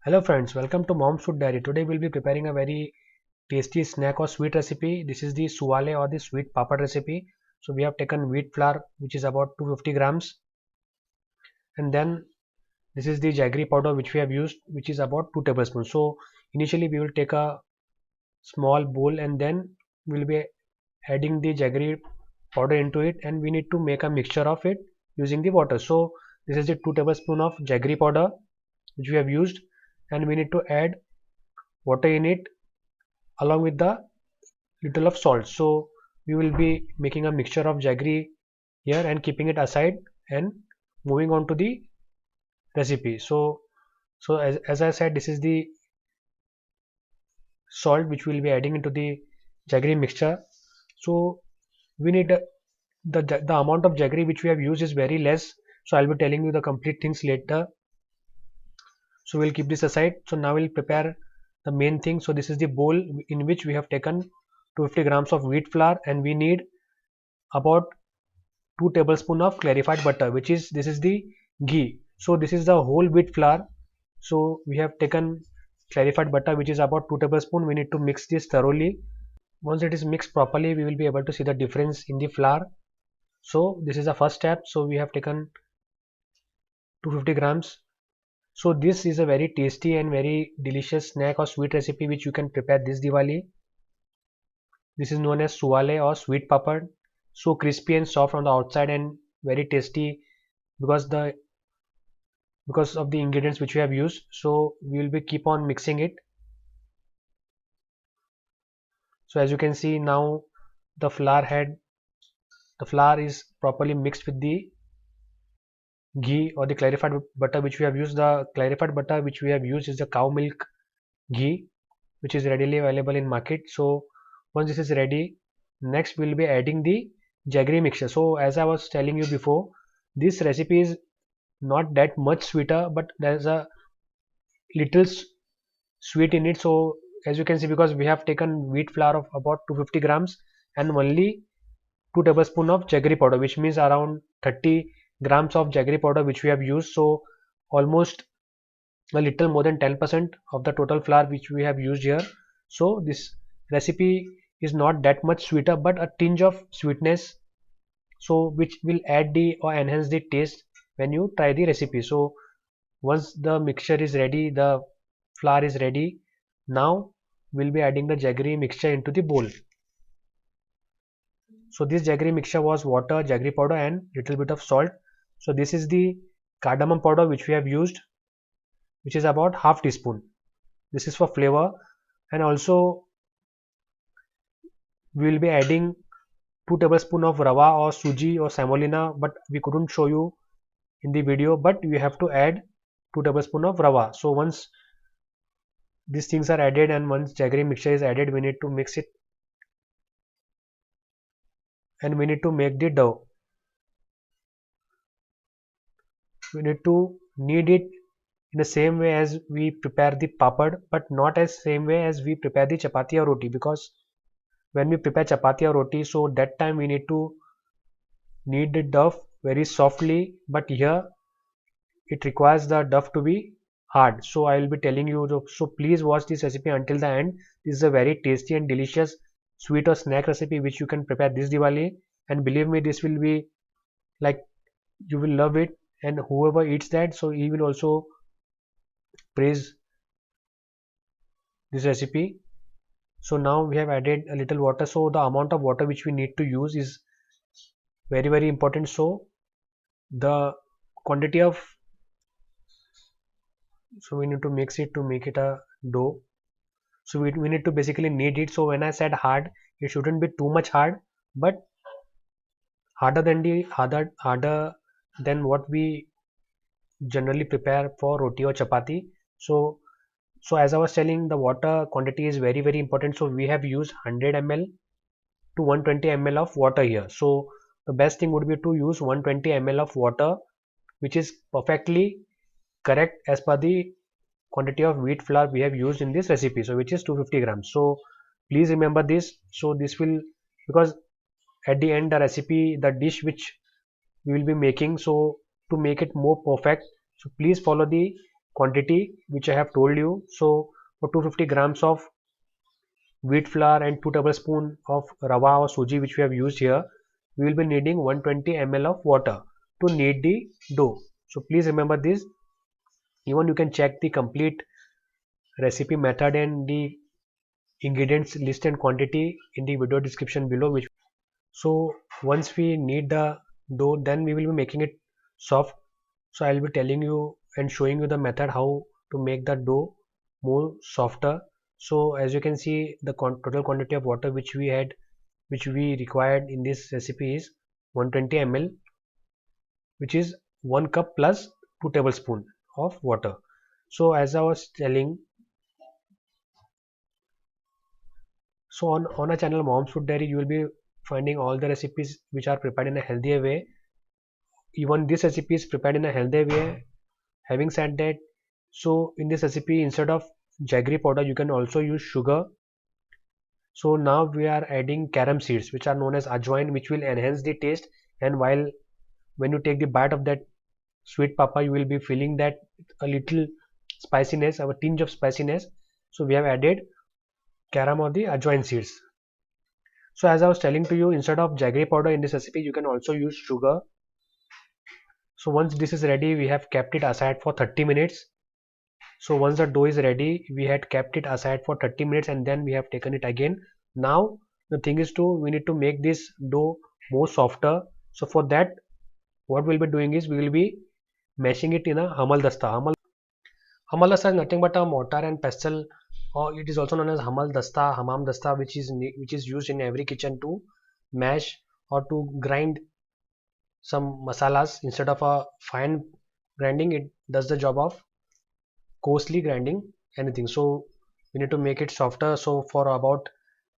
Hello friends, welcome to Mom's Food Diary. Today we'll be preparing a very tasty snack or sweet recipe. This is the suwale or the sweet papad recipe. So we have taken wheat flour which is about 250 grams, and then this is the jaggery powder which we have used, which is about 2 tablespoons. So initially we will take a small bowl and then we'll be adding the jaggery powder into it, and we need to make a mixture of it using the water. So this is the 2 tablespoon of jaggery powder which we have used, and we need to add water in it along with the little of salt. So we will be making a mixture of jaggery here and keeping it aside and moving on to the recipe. So as I said, this is the salt which we will be adding into the jaggery mixture. So we need the amount of jaggery which we have used is very less, so I'll be telling you the complete things later. So we'll keep this aside. So now we'll prepare the main thing. So this is the bowl in which we have taken 250 grams of wheat flour, and we need about 2 tablespoon of clarified butter, which is this is the ghee. So this is the whole wheat flour. So we have taken clarified butter which is about 2 tablespoon. We need to mix this thoroughly. Once it is mixed properly, we will be able to see the difference in the flour. So this is the first step. So we have taken 250 grams. So this is a very tasty and very delicious snack or sweet recipe which you can prepare this Diwali. This is known as suwale or sweet papad. So crispy and soft on the outside and very tasty because of the ingredients which we have used. So we will be keep on mixing it. So as you can see now, the flour is properly mixed with the ghee or the clarified butter which we have used. The clarified butter which we have used is the cow milk ghee, which is readily available in market. So once this is ready, next we will be adding the jaggery mixture. So as I was telling you before, this recipe is not that much sweeter, but there's a little sweet in it. So as you can see, because we have taken wheat flour of about 250 grams and only 2 tablespoon of jaggery powder, which means around 30 grams of jaggery powder which we have used. So almost a little more than 10% of the total flour which we have used here. So this recipe is not that much sweeter, but a tinge of sweetness, so which will add the or enhance the taste when you try the recipe. So once the mixture is ready, the flour is ready, now we'll be adding the jaggery mixture into the bowl. So this jaggery mixture was water, jaggery powder and little bit of salt. So this is the cardamom powder which we have used, which is about half teaspoon. This is for flavor. And also we will be adding 2 tablespoon of rava or suji or semolina, but we couldn't show you in the video, but we have to add 2 tablespoon of rava. So once these things are added and once jaggery mixture is added, we need to mix it and we need to make the dough. We need to knead it in the same way as we prepare the papad, but not as same way as we prepare the chapati or roti, because when we prepare chapati or roti, so that time we need to knead the dough very softly, but here it requires the dough to be hard. So I will be telling you, so please watch this recipe until the end. This is a very tasty and delicious sweet or snack recipe which you can prepare this Diwali, and believe me, this will be like you will love it, and whoever eats that, so he will also praise this recipe. So now we have added a little water. So the amount of water which we need to use is very important. So the quantity of, so we need to mix it to make it a dough. So we need to basically knead it. So when I said hard, it shouldn't be too much hard, but harder than what we generally prepare for roti or chapati. So as I was telling, the water quantity is very important. So we have used 100 ml to 120 ml of water here. So the best thing would be to use 120 ml of water, which is perfectly correct as per the quantity of wheat flour we have used in this recipe, so which is 250 grams. So please remember this. So this will, because at the end the recipe, the dish which we will be making, so to make it more perfect, so please follow the quantity which I have told you. So for 250 grams of wheat flour and 2 tablespoons of rava or suji which we have used here, we will be needing 120 ml of water to knead the dough. So please remember this. Even you can check the complete recipe method and the ingredients list and quantity in the video description below. Which so once we knead the dough, then we will be making it soft. So I will be telling you and showing you the method how to make the dough more softer. So as you can see, the total quantity of water which we required in this recipe is 120 ml, which is 1 cup plus 2 tablespoons of water. So as I was telling, so on our channel Mom's Food Diary, you will be finding all the recipes which are prepared in a healthier way. Even this recipe is prepared in a healthier way. Having said that, so in this recipe, instead of jaggery powder, you can also use sugar. So now we are adding carom seeds, which are known as ajwain, which will enhance the taste. And when you take the bite of that sweet papa, you will be feeling that a little spiciness, a tinge of spiciness. So we have added carom or the ajwain seeds. So as I was telling to you, instead of jaggery powder in this recipe, you can also use sugar. So once this is ready, we have kept it aside for 30 minutes. So once the dough is ready, we had kept it aside for 30 minutes and then we have taken it again. Now the thing is we need to make this dough more softer. So for that, what we'll be doing is we will be mashing it in a hamal dasta. Hamal dasta is nothing but a mortar and pestle, or it is also known as hamal dasta, hamam dasta, which is used in every kitchen to mash or to grind some masalas. Instead of a fine grinding, it does the job of coarsely grinding anything. So we need to make it softer. So for about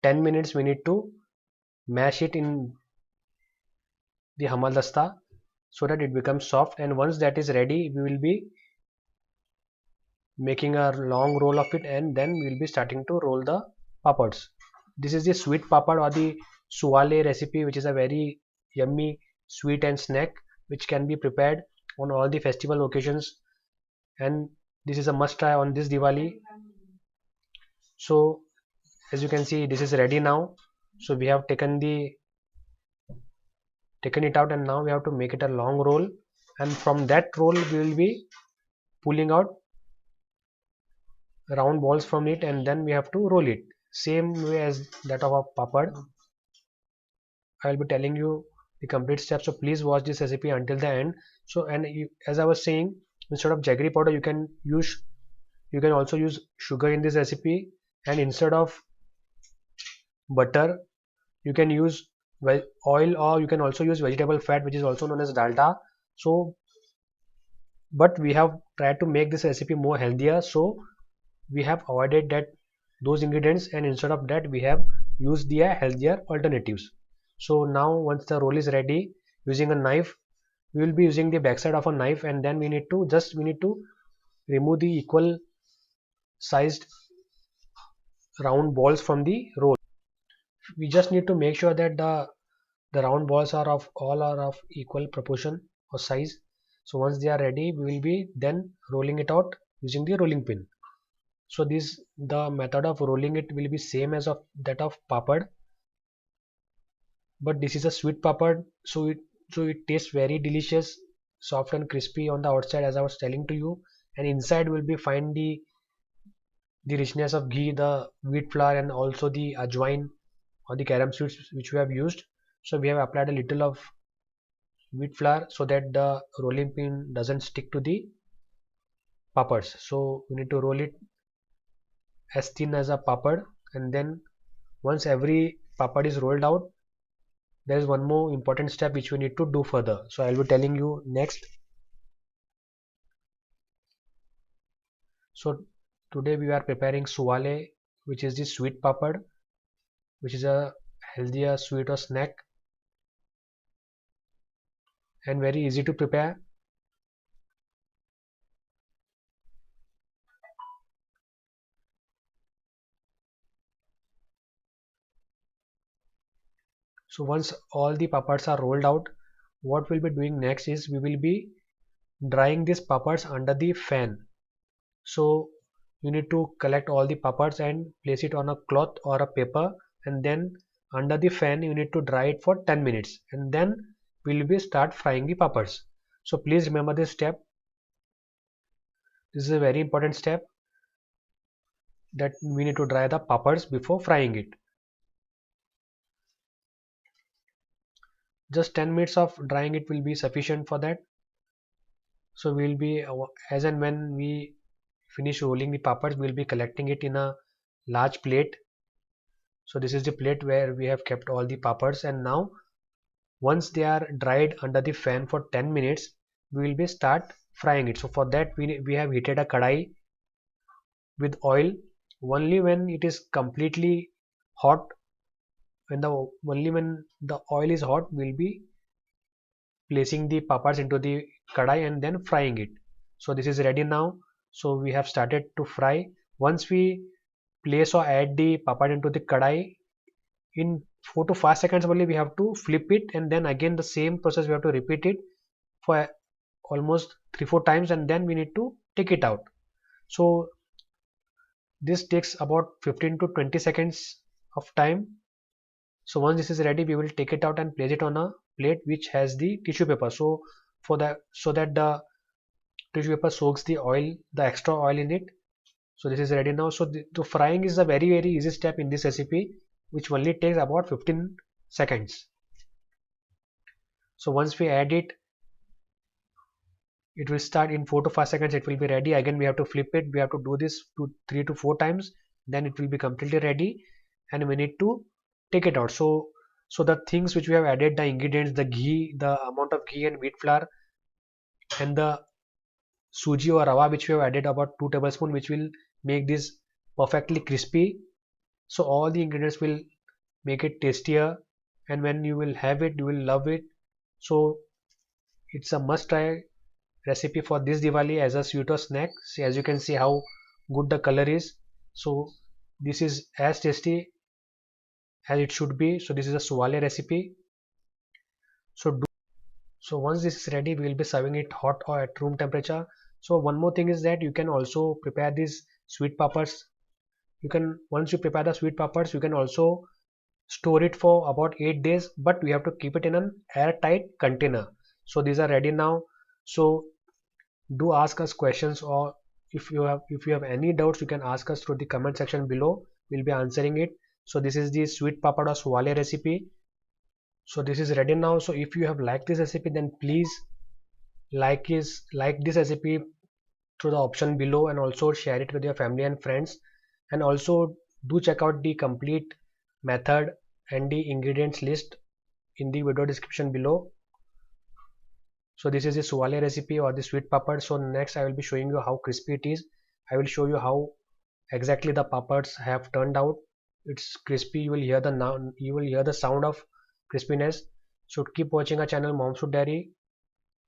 10 minutes we need to mash it in the hamal dasta so that it becomes soft, and once that is ready we will be making a long roll of it, and then we will be starting to roll the papads. This is the sweet papad or the suwale recipe, which is a very yummy sweet and snack which can be prepared on all the festival occasions, and this is a must try on this Diwali. So as you can see, this is ready now. So we have taken it out, and now we have to make it a long roll, and from that roll we will be pulling out round balls from it, and then we have to roll it same way as that of a papad. I will be telling you the complete steps, so please watch this recipe until the end. So as I was saying, instead of jaggery powder you can also use sugar in this recipe, and instead of butter you can use oil, or you can also use vegetable fat, which is also known as dalda. So but we have tried to make this recipe more healthier, so we have avoided those ingredients, and instead of that we have used the healthier alternatives. So now once the roll is ready, using a knife, we will be using the backside of a knife, and then we need to remove the equal sized round balls from the roll. We just need to make sure that the round balls are of equal proportion or size. So once they are ready, we will be then rolling it out using the rolling pin. So the method of rolling it will be same as of that of papad, but this is a sweet papad, so it tastes very delicious, soft and crispy on the outside as I was telling to you, and inside will be find the richness of ghee, the wheat flour, and also the ajwain or the carom seeds which we have used. So we have applied a little of wheat flour so that the rolling pin doesn't stick to the papads. So we need to roll it as thin as a papad, and then once every papad is rolled out, there is one more important step which we need to do further. So I will be telling you next. So today we are preparing suwale, which is the sweet papad, which is a healthier sweet or snack and very easy to prepare. So once all the papads are rolled out, what we'll be doing next is we will be drying these papads under the fan. So you need to collect all the papads and place it on a cloth or a paper, and then under the fan you need to dry it for 10 minutes, and then we'll be start frying the papads. So please remember this step. This is a very important step, that we need to dry the papads before frying it. Just 10 minutes of drying it will be sufficient for that. So we'll be as and when we finish rolling the papads, we'll be collecting it in a large plate. So this is the plate where we have kept all the papads, and now once they are dried under the fan for 10 minutes, we will be start frying it. So for that we have heated a kadai with oil. Only when it is completely hot, only when the oil is hot, we'll be placing the papads into the kadai and then frying it. So this is ready now. So we have started to fry. Once we place or add the papad into the kadai, in 4 to 5 seconds only we have to flip it, and then again the same process we have to repeat it for almost 3-4 times, and then we need to take it out. So this takes about 15 to 20 seconds of time. So once this is ready, we will take it out and place it on a plate which has the tissue paper. So for that, so that the tissue paper soaks the oil, the extra oil in it. So this is ready now. So the frying is a very easy step in this recipe, which only takes about 15 seconds. So once we add it, it will start in 4 to 5 seconds. It will be ready. Again, we have to flip it. We have to do this 3 to 4 times. Then it will be completely ready, and we need to take it out. So the things which we have added, the ingredients, the ghee, the amount of ghee and wheat flour, and the suji or rava which we have added about 2 tablespoons, which will make this perfectly crispy. So all the ingredients will make it tastier, and when you will have it, you will love it. So it's a must try recipe for this Diwali as a sweet or snack. See, as you can see how good the color is. So this is as tasty as it should be. So this is a suwale recipe. So once this is ready, we will be serving it hot or at room temperature. So one more thing is that you can also prepare these sweet papads. You can, once you prepare the sweet papads, you can also store it for about 8 days, but we have to keep it in an airtight container. So these are ready now. So do ask us questions, or if you have any doubts, you can ask us through the comment section below. We'll be answering it. So this is the sweet papad or suwale recipe. So this is ready now. So if you have liked this recipe, then please like this recipe through the option below, and also share it with your family and friends, and also do check out the complete method and the ingredients list in the video description below. So this is the suwale recipe or the sweet papad. So next I will be showing you how crispy it is. I will show you how exactly the papads have turned out. It's crispy. You will hear the sound of crispiness. So keep watching our channel Mom's Food Diary.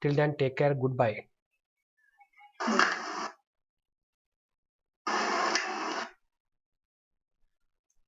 Till then, take care. Goodbye.